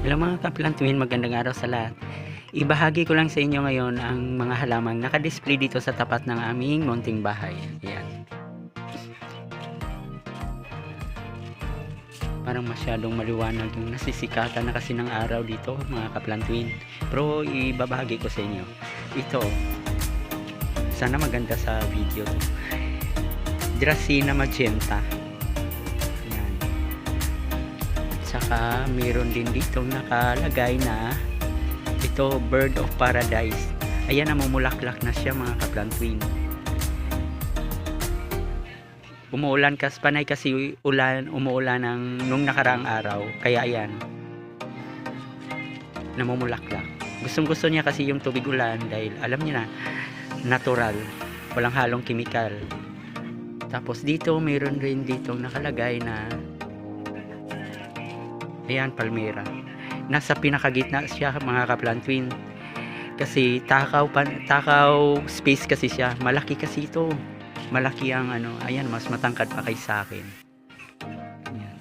Hello mga kaplantuin, magandang araw sa lahat. Ibahagi ko lang sa inyo ngayon ang mga halamang naka-display dito sa tapat ng aming munting bahay. Ayan. Parang masyadong maliwanag yung nasisikatan na kasi ng araw dito mga kaplantuin. Pero ibabahagi ko sa inyo. Ito, sana maganda sa video. Dracaena magenta. Saka meron din dito nakalagay na ito, bird of paradise. Ayan, namumulaklak na siya mga kaplantuin. Umuulan kasi, panay kasi umuulan nung nakaraang araw, kaya ayan, namumulaklak. Gustong gusto niya kasi yung tubig ulan dahil alam niya na natural, walang halong kimikal. Tapos dito meron rin dito nakalagay na ayan, palmera. Nasa pinakagitna siya mga kaplantuin. Kasi takaw space kasi siya. Malaki kasi ito. Malaki ang ano, ayan, mas matangkad pa kay sa akin. Ayan.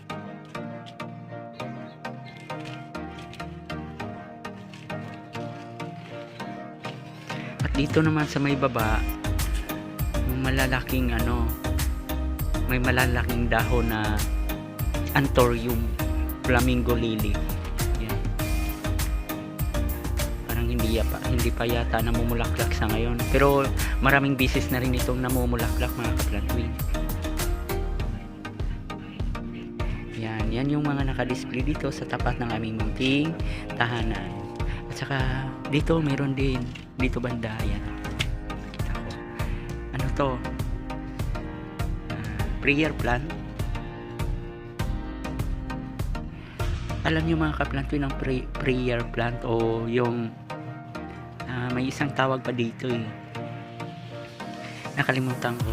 At dito naman sa may baba, malalaking ano, may malalaking dahon na anthurium flamingo lily. Yan. Parang hindi pa yata namumulaklak sa ngayon. Pero maraming bisis na rin itong namumulaklak mga kaplantuin. Yan yung mga naka-display dito sa tapat ng aming munting tahanan. At saka dito meron din dito banda, yan. Kita ko. Ano to? Prayer plant. Alam niyo mga kaplantuin ng prayer plant o yung may isang tawag pa dito eh. Nakalimutan ko.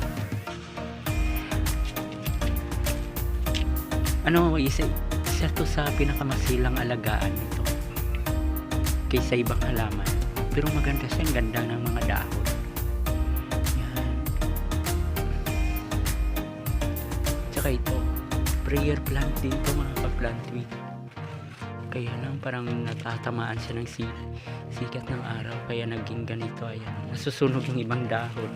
Ano, isa to sa pinakamasilang alagaan nito kaysa ibang halaman. Pero maganda siya, ang ganda ng mga dahon. Yan. Tsaka ito, prayer plant dito mga kaplantuin. Kaya lang parang natatamaan siya ng sikat ng araw, kaya naging ganito. Ayan, nasusunog yung ibang dahon.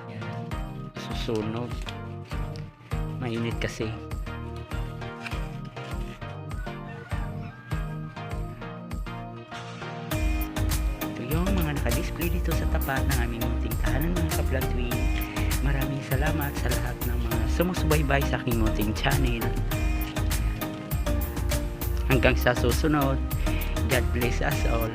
Ayan, nasusunog, mainit kasi. Ito yung mga naka-display dito sa tapat ng aming munting tahanan mga kaplantuin. Maraming salamat sa lahat ng mga sumusubaybay sa aking munting channel. Hanggang sa susunod, God bless us all.